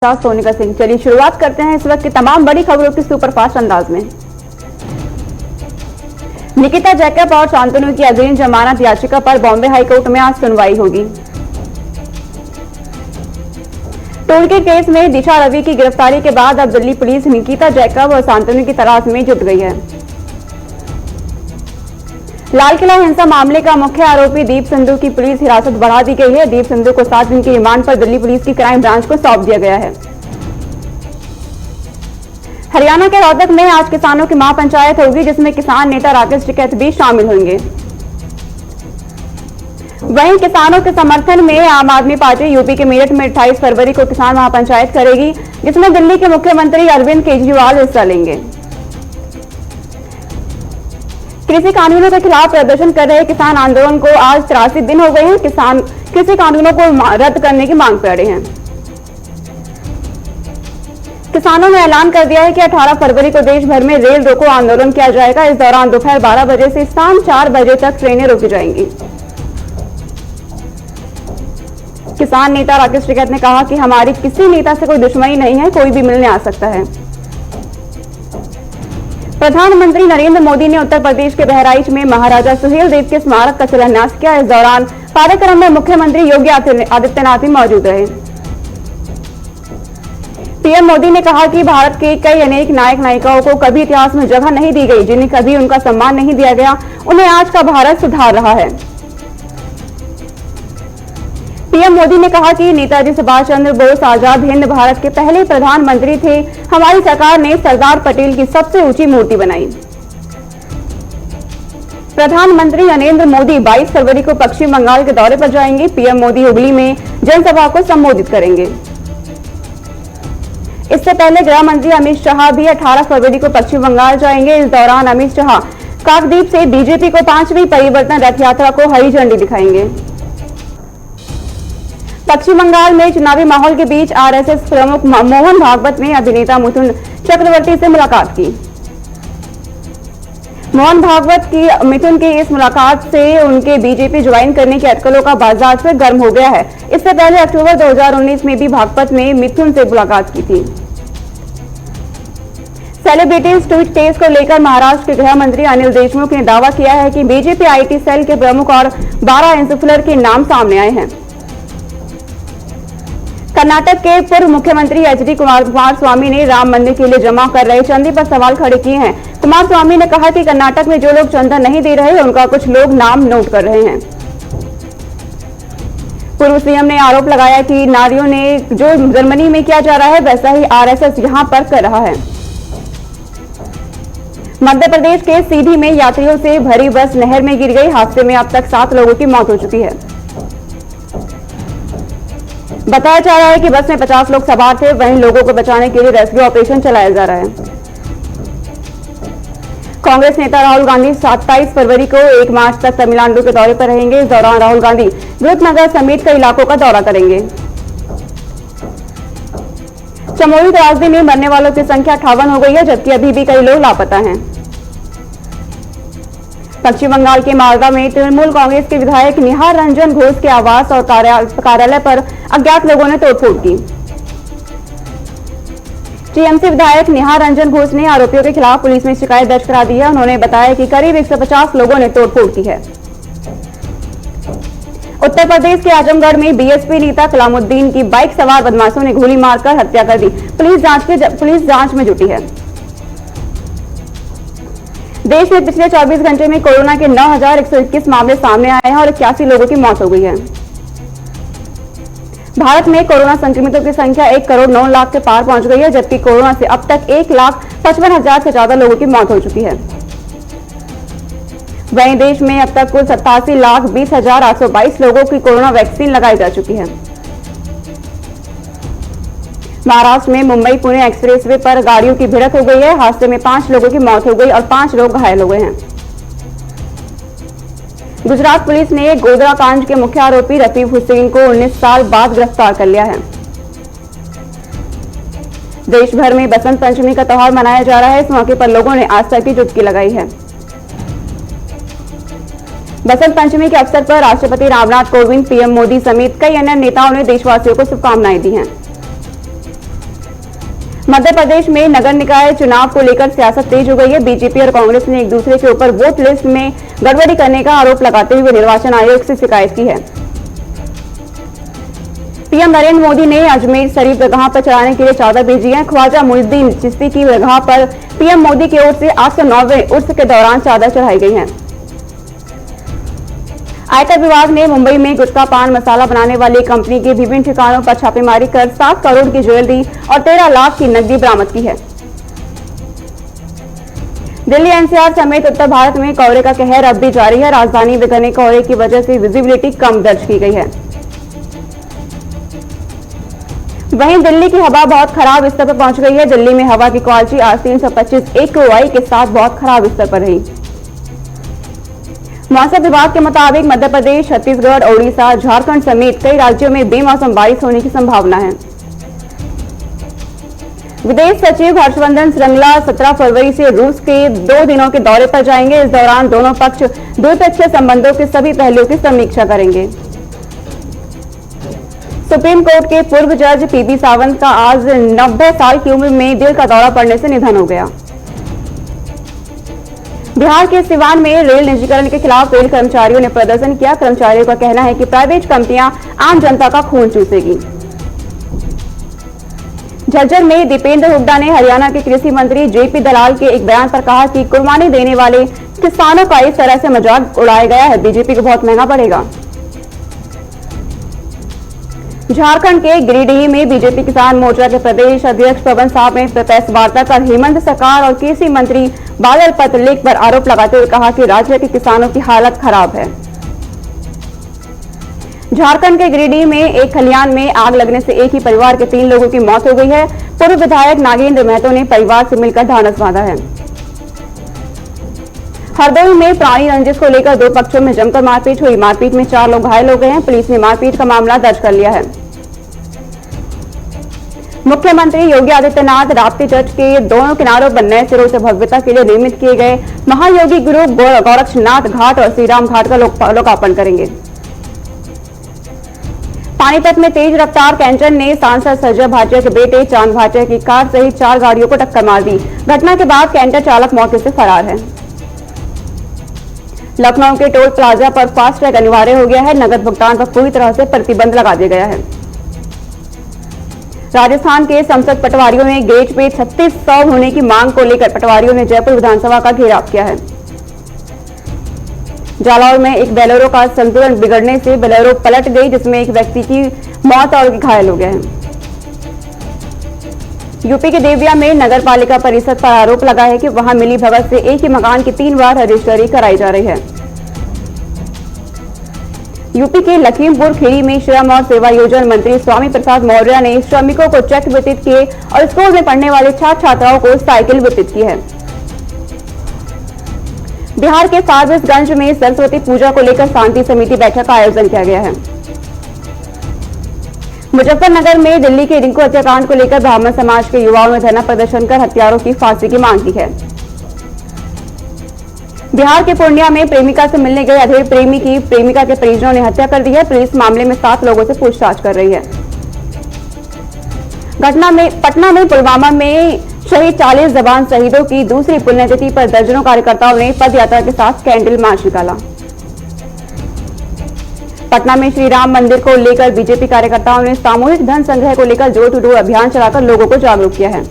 सोनिका सिंह। चलिए शुरुआत करते हैं इस वक्त की तमाम बड़ी खबरों की सुपरफास्ट अंदाज में। निकिता जैकब और शांतनु की अग्रिम जमानत याचिका पर बॉम्बे हाईकोर्ट में आज सुनवाई होगी। टोलगेट केस में दिशा रवि की गिरफ्तारी के बाद अब दिल्ली पुलिस निकिता जैकब और शांतनु की तलाश में जुट गई है। लाल किला हिंसा मामले का मुख्य आरोपी दीप सिंधु की पुलिस हिरासत बढ़ा दी गई है। दीप सिंधु को 7 दिन की रिमांड पर दिल्ली पुलिस की क्राइम ब्रांच को सौंप दिया गया है। हरियाणा के रोहतक में आज किसानों की महापंचायत होगी, जिसमें किसान नेता राकेश टिकैत भी शामिल होंगे। वहीं किसानों के समर्थन में आम आदमी पार्टी यूपी के मेरठ में 28 फरवरी को किसान महापंचायत करेगी, जिसमें दिल्ली के मुख्यमंत्री अरविंद केजरीवाल हिस्सा लेंगे। कृषि कानूनों के खिलाफ प्रदर्शन कर रहे किसान आंदोलन को आज 83 दिन हो गए हैं। किसान कृषि कानूनों को रद्द करने की मांग कर रहे हैं। किसानों ने ऐलान कर दिया है कि 18 फरवरी को देश भर में रेल रोको आंदोलन किया जाएगा। इस दौरान दोपहर 12 बजे से शाम 4 बजे तक ट्रेनें रोकी जाएंगी। किसान नेता राकेश टिकैत ने कहा कि हमारी किसी नेता से कोई दुश्मनी नहीं है, कोई भी मिलने आ सकता है। प्रधानमंत्री नरेंद्र मोदी ने उत्तर प्रदेश के बहराइच में महाराजा सुहेल देव के स्मारक का शिलान्यास किया। इस दौरान कार्यक्रम में मुख्यमंत्री योगी आदित्यनाथ भी मौजूद रहे। पीएम मोदी ने कहा कि भारत के कई अनेक नायक नायिकाओं को कभी इतिहास में जगह नहीं दी गई, जिन्हें कभी उनका सम्मान नहीं दिया गया, उन्हें आज का भारत सुधार रहा है। पीएम मोदी ने कहा कि नेताजी सुभाष चंद्र बोस आजाद हिंद भारत के पहले प्रधानमंत्री थे। हमारी सरकार ने सरदार पटेल की सबसे ऊंची मूर्ति बनाई। प्रधानमंत्री नरेंद्र मोदी 22 फरवरी को पश्चिम बंगाल के दौरे पर जाएंगे। पीएम मोदी हुगली में जनसभा को संबोधित करेंगे। इससे पहले गृह मंत्री अमित शाह भी 18 फरवरी को पश्चिम बंगाल जाएंगे। इस दौरान अमित शाह काकद्वीप से बीजेपी को 5वीं परिवर्तन रथ यात्रा को हरी झंडी दिखाएंगे। पश्चिम बंगाल में चुनावी माहौल के बीच आरएसएस प्रमुख मोहन भागवत ने अभिनेता मिथुन चक्रवर्ती से मुलाकात की। मोहन भागवत की मिथुन की इस मुलाकात से उनके बीजेपी ज्वाइन करने की अटकलों का बाजार फिर गर्म हो गया है। इससे पहले अक्टूबर 2019 में भी भागवत ने मिथुन से मुलाकात की थी। सेलिब्रिटीज ट्वीट केस को लेकर महाराष्ट्र के गृह मंत्री अनिल देशमुख ने दावा किया है कि बीजेपी आईटी सेल के प्रमुख और 12 इंसुफ्लर के नाम सामने आए हैं। कर्नाटक के पूर्व मुख्यमंत्री एचडी कुमारस्वामी ने राम मंदिर के लिए जमा कर रहे चंदे पर सवाल खड़े किए हैं। कुमारस्वामी ने कहा कि कर्नाटक में जो लोग चंदा नहीं दे रहे, उनका कुछ लोग नाम नोट कर रहे हैं। पूर्व सीएम ने आरोप लगाया कि नारियों ने जो जर्मनी में किया जा रहा है, वैसा ही आरएसएस यहां पर कर रहा है। मध्य प्रदेश के सीधी में यात्रियों से भरी बस नहर में गिर गई। हादसे में अब तक 7 लोगों की मौत हो चुकी है। बताया जा रहा है कि बस में 50 लोग सवार थे। वहीं लोगों को बचाने के लिए रेस्क्यू ऑपरेशन चलाया जा रहा है। कांग्रेस नेता राहुल गांधी 27 फरवरी को 1 मार्च तक तमिलनाडु के दौरे पर रहेंगे। इस दौरान राहुल गांधी विरुद्धनगर समेत कई इलाकों का दौरा करेंगे। चमोली त्रासदी में मरने वालों की संख्या 58 हो गई है, जबकि अभी भी कई लोग लापता हैं। पश्चिम बंगाल के मालदा में तृणमूल कांग्रेस के विधायक निहार रंजन घोष के आवास और कार्यालय पर अज्ञात लोगों ने तोड़फोड़ की। टीएमसी विधायक निहार रंजन घोष ने आरोपियों के खिलाफ पुलिस में शिकायत दर्ज करा दी है। उन्होंने बताया कि करीब 150 लोगों ने तोड़फोड़ की है। उत्तर प्रदेश के आजमगढ़ में बीएसपी नेता कलामुद्दीन की बाइक सवार बदमाशों ने गोली मारकर हत्या कर दी। पुलिस जांच में जुटी है। देश में पिछले 24 घंटे में कोरोना के 9,121 मामले सामने आए हैं और 81 लोगों की मौत हो गई है। भारत में कोरोना संक्रमितों की संख्या 1 करोड़ 9 लाख के पार पहुंच गई है, जबकि कोरोना से अब तक 1,55,000 से ज्यादा लोगों की मौत हो चुकी है। वहीं देश में अब तक कुल 87,20,822 लोगों की कोरोना वैक्सीन लगाई जा चुकी है। महाराष्ट्र में मुंबई पुणे एक्सप्रेसवे पर गाड़ियों की भिड़ंत हो गई है। हादसे में 5 लोगों की मौत हो गई और 5 लोग घायल हो गए हैं। गुजरात पुलिस ने गोधरा कांड के मुख्य आरोपी रफीक हुसैन को 19 साल बाद गिरफ्तार कर लिया है। देश भर में बसंत पंचमी का त्यौहार मनाया जा रहा है। इस मौके पर लोगों ने आस्था की डुबकी लगाई है। बसंत पंचमी के अवसर पर राष्ट्रपति रामनाथ कोविंद, पीएम मोदी समेत कई अन्य नेताओं ने देशवासियों को शुभकामनाएं दी हैं। मध्य प्रदेश में नगर निकाय चुनाव को लेकर सियासत तेज हो गई है। बीजेपी और कांग्रेस ने एक दूसरे के ऊपर वोट लिस्ट में गड़बड़ी करने का आरोप लगाते हुए निर्वाचन आयोग से शिकायत की है। पीएम नरेंद्र मोदी ने अजमेर शरीफ दरगाह पर चढ़ाने के लिए चादर भेजी है। ख्वाजा मुइनुद्दीन चिश्ती की दरगाह पर पीएम मोदी की ओर से 809वें उर्स के दौरान चादर चढ़ाई गई है। आयकर विभाग ने मुंबई में गुटखा पान मसाला बनाने वाली कंपनी के विभिन्न ठिकानों पर छापेमारी कर 7 करोड़ की ज्वेलरी और 13 लाख की नकदी बरामद की है। दिल्ली एनसीआर समेत उत्तर भारत में कोहरे का कहर अब भी जारी है। राजधानी में घने कोहरे की वजह से विजिबिलिटी कम दर्ज की गई है। वहीं दिल्ली की हवा बहुत खराब स्तर पर पहुंच गई है। दिल्ली में हवा की क्वालिटी आज 325 AQI के साथ बहुत खराब स्तर पर रही। मौसम विभाग के मुताबिक मध्य प्रदेश, छत्तीसगढ़, ओडिशा, झारखंड समेत कई राज्यों में बेमौसम बारिश होने की संभावना है। विदेश सचिव हर्षवर्धन श्रृंगला 17 फरवरी से रूस के 2 दिनों के दौरे पर जाएंगे। इस दौरान दोनों पक्ष द्विपक्षीय संबंधों के सभी पहलुओं की समीक्षा करेंगे। सुप्रीम कोर्ट के पूर्व जज पीबी सावंत का आज 90 साल की उम्र में दिल का दौरा पड़ने से निधन हो गया। बिहार के सिवान में रेल निजीकरण के खिलाफ रेल कर्मचारियों ने प्रदर्शन किया। कर्मचारियों का कहना है कि प्राइवेट कंपनियां आम जनता का खून चूसेगी। झज्जर में दीपेंद्र हुड्डा ने हरियाणा के कृषि मंत्री जेपी दलाल के एक बयान पर कहा कि कुर्बानी देने वाले किसानों का इस तरह से मजाक उड़ाया गया है, बीजेपी को बहुत महंगा पड़ेगा। झारखंड के गिरिडीह में बीजेपी किसान मोर्चा के प्रदेश अध्यक्ष पवन साहब ने प्रेस वार्ता कर हेमंत सरकार और कृषि मंत्री बादल पत्रलेख पर आरोप लगाते हुए कहा कि राज्य के किसानों की हालत खराब है। झारखंड के गिरिडीह में एक खलिहान में आग लगने से एक ही परिवार के 3 लोगों की मौत हो गई है। पूर्व विधायक नागेंद्र महतो ने परिवार से मिलकर ढांढस बांधा है। हरदोई में प्राणी रंजिश को लेकर 2 पक्षों में जमकर मारपीट हुई। मारपीट में 4 लोग घायल हो गए हैं। पुलिस ने मारपीट का मामला दर्ज कर लिया है। मुख्यमंत्री योगी आदित्यनाथ राप्ती तट के दोनों किनारों पर नए सिरों से भव्यता के लिए निर्मित किए गए महायोगी गुरु गोरक्षनाथ घाट और श्रीराम घाट का लोकार्पण करेंगे। पानीपत में तेज रफ्तार कैंटर ने सांसद संजय भाटिया के बेटे चांद भाटिया की कार सहित 4 गाड़ियों को टक्कर मार दी। घटना के बाद कैंटर चालक मौके से फरार है। लखनऊ के टोल प्लाजा पर फास्टैग अनिवार्य हो गया है। नकद भुगतान पर पूरी तरह से प्रतिबंध लगा दिया गया है। राजस्थान के संसद पटवारियों ने गेट पे 3600 होने की मांग को लेकर पटवारियों ने जयपुर विधानसभा का घेराव किया है। जालौर में एक बोलेरो का संतुलन बिगड़ने से बोलेरो पलट गई, जिसमें एक व्यक्ति की मौत और घायल हो गया है। यूपी के देविया में नगर पालिका परिषद पर आरोप लगा है कि वहां मिली भगत से एक ही मकान की 3 बार रजिस्ट्री कराई जा रही है। यूपी के लखीमपुर खीरी में श्रम और सेवा योजना मंत्री स्वामी प्रसाद मौर्य ने श्रमिकों को चेक वितरित किए और स्कूल में पढ़ने वाले छात्र छात्राओं को साइकिल वितरित की है। बिहार के फारबिसगंज में सरस्वती पूजा को लेकर शांति समिति बैठक का आयोजन किया गया है। मुजफ्फरनगर में दिल्ली के रिंकू हत्याकांड को लेकर ब्राह्मण समाज के युवाओं ने धरना प्रदर्शन कर हत्यारों की फांसी की मांग की है। बिहार के पूर्णिया में प्रेमिका से मिलने गए अधेड़ प्रेमी की प्रेमिका के परिजनों ने हत्या कर दी है। पुलिस मामले में 7 लोगों से पूछताछ कर रही है। पटना में पुलवामा में शहीद 40 जवान शहीदों की दूसरी पुण्यतिथि पर दर्जनों कार्यकर्ताओं ने पद यात्रा के साथ कैंडल मार्च निकाला। पटना में श्री राम मंदिर को लेकर बीजेपी कार्यकर्ताओं ने सामूहिक धन संग्रह को लेकर डोर टू डोर अभियान चलाकर लोगों को जागरूक किया है।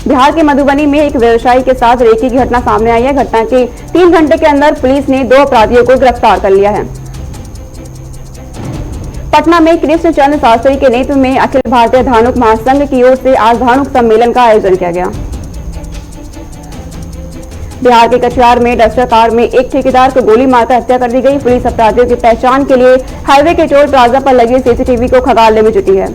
बिहार के मधुबनी में एक व्यवसायी के साथ रेकी की घटना सामने आई है। घटना के 3 घंटे के अंदर पुलिस ने 2 अपराधियों को गिरफ्तार कर लिया है। पटना में कृष्ण चंद्र शास्त्री के नेतृत्व में अखिल भारतीय धानुक महासंघ की ओर से आज धानुक सम्मेलन का आयोजन किया गया। बिहार के कटिहार में डस्टर कार में एक ठेकेदार को गोली मारकर हत्या कर दी गई। पुलिस अपराधियों की पहचान के लिए हाईवे के टोल प्लाजा पर लगे सीसीटीवी को खंगालने में जुटी है।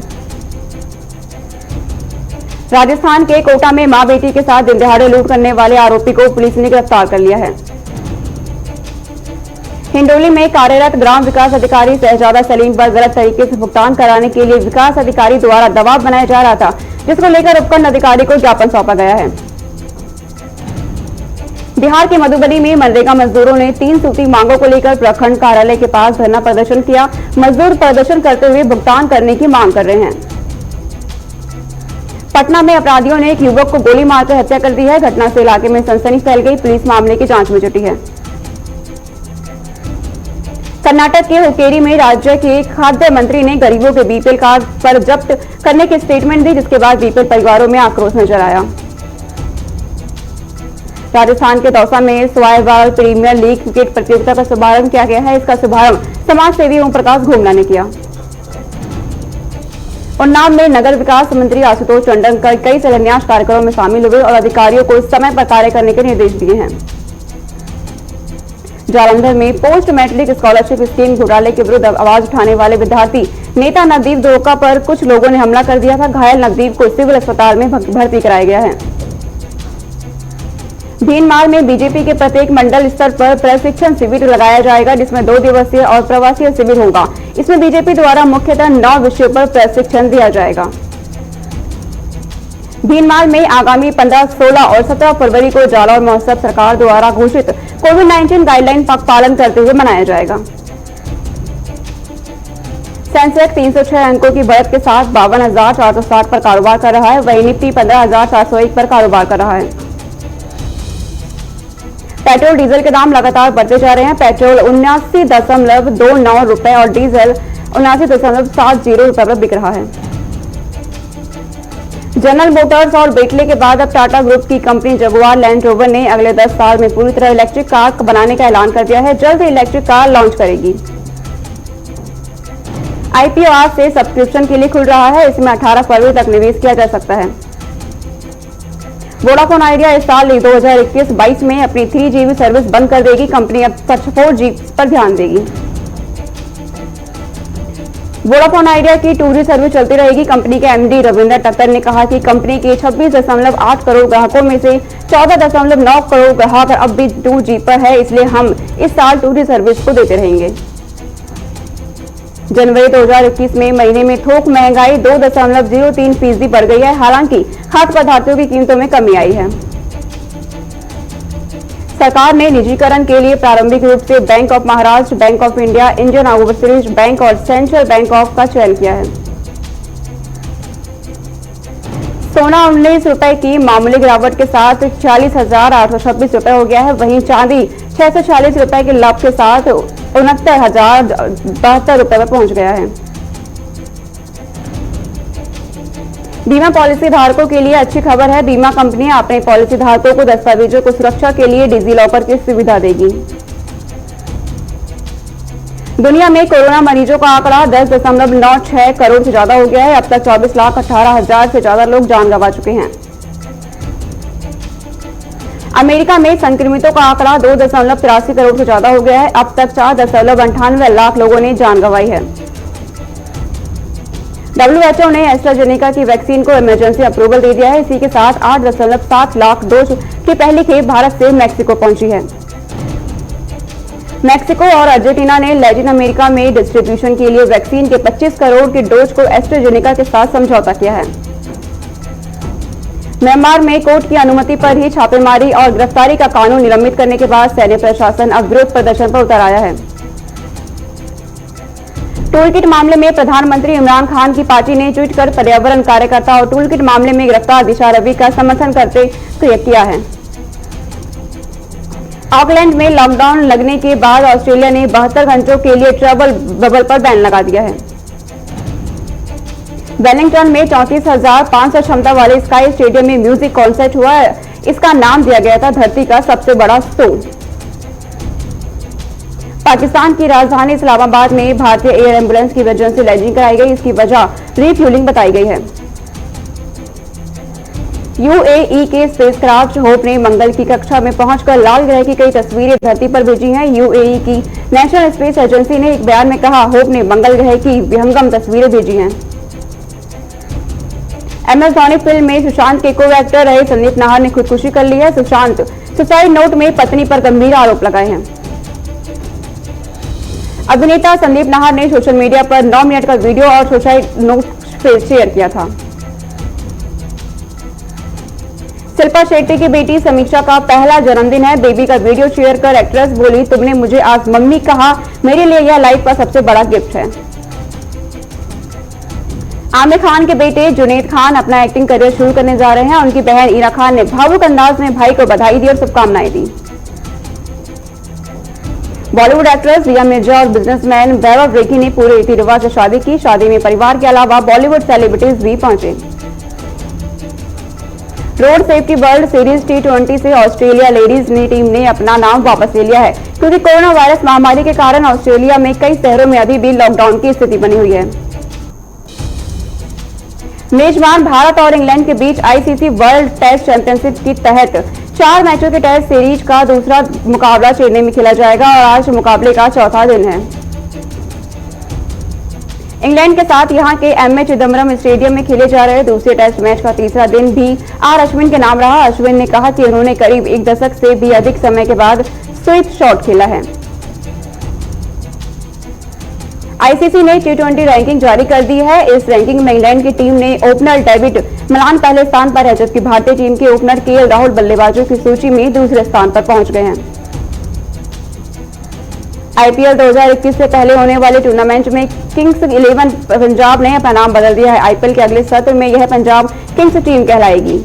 राजस्थान के कोटा में मां बेटी के साथ दिन दहाड़े लूट करने वाले आरोपी को पुलिस ने गिरफ्तार कर लिया है। हिंडोली में कार्यरत ग्राम विकास अधिकारी शहजादा सलीम पर गलत तरीके से भुगतान कराने के लिए विकास अधिकारी द्वारा दबाव बनाया जा रहा था, जिसको लेकर उपखंड अधिकारी को ज्ञापन सौंपा गया है। बिहार के मधुबनी में मनरेगा मजदूरों ने 3 सूत्री मांगों को लेकर प्रखंड कार्यालय के पास धरना प्रदर्शन किया। मजदूर प्रदर्शन करते हुए भुगतान करने की मांग कर रहे हैं। पटना में अपराधियों ने एक युवक को गोली मारकर हत्या कर दी है। घटना से इलाके में सनसनी फैल गई। पुलिस मामले की जांच में जुटी है। कर्नाटक के हुक्केरी में राज्य के खाद्य मंत्री ने गरीबों के बीपीएल कार्ड पर जब्त करने की स्टेटमेंट दी, जिसके बाद बीपीएल परिवारों में आक्रोश नजर आया। राजस्थान के दौसा में स्वायवाल प्रीमियर लीग क्रिकेट प्रतियोगिता का शुभारंभ किया गया है। इसका शुभारंभ समाज सेवी ओम प्रकाश घोंगना ने किया। उन्नाव में नगर विकास मंत्री आशुतोष टंडन कई शिलान्यास कार्यक्रमों में शामिल हुए और अधिकारियों को समय पर कार्य करने के निर्देश दिए हैं। जालंधर में पोस्ट मैट्रिक स्कॉलरशिप स्कीम घोटाले के विरुद्ध आवाज उठाने वाले विद्यार्थी नेता नवदीप दोका पर कुछ लोगों ने हमला कर दिया था। घायल नवदीप को सिविल अस्पताल में भर्ती कराया गया है। भीनमाल में बीजेपी के प्रत्येक मंडल स्तर पर प्रशिक्षण शिविर लगाया जाएगा, जिसमें 2 दिवसीय और प्रवासीय शिविर होगा। इसमें बीजेपी द्वारा मुख्यतः 9 विषयों पर प्रशिक्षण दिया जाएगा। भीनमाल में आगामी 15, 16 और 17 फरवरी को जालौर महोत्सव सरकार द्वारा घोषित कोविड-19 गाइडलाइन का पालन करते हुए मनाया जाएगा। सेंसेक्स 306 अंकों की बढ़त के साथ 52,460 पर कारोबार कर रहा है। वहीं निफ्टी 15,401 पर कारोबार कर रहा है। पेट्रोल डीजल के दाम लगातार बढ़ते जा रहे हैं। पेट्रोल 79.29 रुपए और डीजल 79.70 रुपए पर बिक रहा है। जनरल मोटर्स और बेटले के बाद अब टाटा ग्रुप की कंपनी जगुआर लैंड रोवर ने अगले 10 साल में पूरी तरह इलेक्ट्रिक कार बनाने का ऐलान कर दिया है। जल्द ही इलेक्ट्रिक कार लॉन्च करेगी। आईपीओ आज से सब्सक्रिप्शन के लिए खुल रहा है। इसमें 18 फरवरी तक निवेश किया जा सकता है। वोडाफोन आइडिया इस साल 2021-22 में अपनी 3G सर्विस बंद कर देगी। कंपनी अब 4G पर ध्यान देगी। वोडाफोन आइडिया की 2G सर्विस चलती रहेगी। कंपनी के एमडी रविंदर टक्कर ने कहा कि कंपनी के 26.8 करोड़ ग्राहकों में से 14.9 करोड़ ग्राहक अब भी 2G पर है, इसलिए हम इस साल 2G सर्विस को देते रहेंगे। जनवरी 2021 में महीने में थोक महंगाई 2.03% बढ़ गई है। हालांकि खाद्य पदार्थों की कीमतों में कमी आई है। सरकार ने निजीकरण के लिए प्रारंभिक रूप से bank of Maharashtra, bank of India, Indian overseas bank और सेंट्रल बैंक ऑफ का चयन किया है। सोना 19 रुपए की मामूली गिरावट के साथ 40,826 रुपए हो गया है। वहीं चांदी 640 रुपए के लाभ के साथ 69,072 रुपए पर पहुंच गया है। बीमा पॉलिसी धारकों के लिए अच्छी खबर है। बीमा कंपनियां अपने पॉलिसी धारकों को दस्तावेजों को सुरक्षा के लिए डिजीलॉकर की सुविधा देगी। दुनिया में कोरोना मरीजों का आंकड़ा 10.96 करोड़ से ज्यादा हो गया है। अब तक 24,18,000 से ज्यादा लोग जान गंवा चुके हैं। अमेरिका में संक्रमितों का आंकड़ा 2.83 करोड़ से ज्यादा हो गया है। अब तक 4.98 लाख लोगों ने जान गंवाई है। WHO ने एस्ट्राजेनेका की वैक्सीन को इमरजेंसी अप्रूवल दे दिया है। इसी के साथ 8.7 लाख डोज की पहली खेप भारत से मैक्सिको पहुंची है। मैक्सिको और अर्जेंटीना ने लैटिन अमेरिका में डिस्ट्रीब्यूशन के लिए वैक्सीन के 25 करोड़ की डोज को एस्ट्राजेनेका के साथ समझौता किया है। म्यांमार में कोर्ट की अनुमति पर ही छापेमारी और गिरफ्तारी का कानून निलंबित करने के बाद सैन्य प्रशासन अब विरोध प्रदर्शन पर उतर आया है। टूलकिट मामले में प्रधानमंत्री इमरान खान की पार्टी ने ट्वीट कर पर्यावरण कार्यकर्ता और टूलकिट मामले में गिरफ्तार दिशा रवि का समर्थन करते किया है। ऑकलैंड में लॉकडाउन लगने के बाद ऑस्ट्रेलिया ने 72 घंटों के लिए ट्रैवल बबल पर बैन लगा दिया है। वेलिंगटन में 34,500 क्षमता वाले स्काई स्टेडियम में म्यूजिक कॉन्सर्ट हुआ है। इसका नाम दिया गया था धरती का सबसे बड़ा शो। पाकिस्तान की राजधानी इस्लामाबाद में भारतीय एयर एम्बुलेंस की इमरजेंसी लैंडिंग कराई गई। इसकी वजह रिफ्यूलिंग बताई गई है। यूएई के स्पेसक्राफ्ट होप ने मंगल की कक्षा में पहुंचकर लाल ग्रह की कई तस्वीरें धरती पर भेजी हैं। यूएई की नेशनल स्पेस एजेंसी ने एक बयान में कहा, होप ने मंगल ग्रह की विहंगम तस्वीरें भेजी हैं। एमएस धोनी फिल्म में सुशांत के को एक्टर रहे संदीप नाहर ने खुदकुशी कर ली है। सुशांत सुसाइड नोट में पत्नी पर गंभीर आरोप लगाए हैं। अभिनेता संदीप नाहर ने सोशल मीडिया पर 9 मिनट का वीडियो और सुसाइड नोट शेयर किया था। शिल्पा शेट्टी की बेटी समीक्षा का पहला जन्मदिन है। बेबी का वीडियो शेयर कर एक्ट्रेस बोली, तुमने मुझे आज मम्मी कहा, मेरे लिए यह लाइफ का सबसे बड़ा गिफ्ट है। आमिर खान के बेटे जुनैद खान अपना एक्टिंग करियर शुरू करने जा रहे हैं। उनकी बहन इरा खान ने भावुक अंदाज में भाई को बधाई दी और शुभकामनाएं दी। बॉलीवुड एक्ट्रेस रिया मिर्जा और बिजनेसमैन वैभव रेखी ने पूरे रीति रिवाज से शादी की। शादी में परिवार के अलावा बॉलीवुड सेलिब्रिटीज भी पहुंचे। Road safety world series T20 से ऑस्ट्रेलिया लेडीज टीम ने अपना नाम वापस ले लिया है, क्योंकि कोरोना वायरस महामारी के कारण ऑस्ट्रेलिया में कई शहरों में अभी भी लॉकडाउन की स्थिति बनी हुई है। मेजबान भारत और इंग्लैंड के बीच ICC वर्ल्ड टेस्ट चैंपियनशिप के तहत 4 मैचों के टेस्ट सीरीज का दूसरा मुकाबला चेन्नई में खेला जाएगा और आज मुकाबले का चौथा दिन है। इंग्लैंड के साथ यहां के M.A. चिदम्बरम स्टेडियम में खेले जा रहे दूसरे टेस्ट मैच का तीसरा दिन भी R. अश्विन के नाम रहा। अश्विन ने कहा कि उन्होंने करीब 1 दशक से भी अधिक समय के बाद स्वीप शॉट खेला है। ICC ने T20 रैंकिंग जारी कर दी है। इस रैंकिंग में इंग्लैंड की टीम ने ओपनर डेविड मलान पहले स्थान पर है, जबकि भारतीय टीम के ओपनर KL राहुल बल्लेबाजों की सूची में दूसरे स्थान पर पहुंच गए हैं। IPL 2021 से पहले होने वाले टूर्नामेंट में किंग्स 11 पंजाब ने अपना नाम बदल दिया है। IPL के अगले सत्र में यह पंजाब किंग्स टीम कहलाएगी।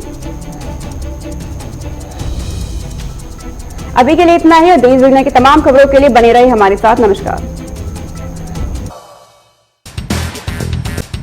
अभी के लिए इतना ही और देश दुनिया की तमाम खबरों के लिए बने रहे हमारे साथ। नमस्कार।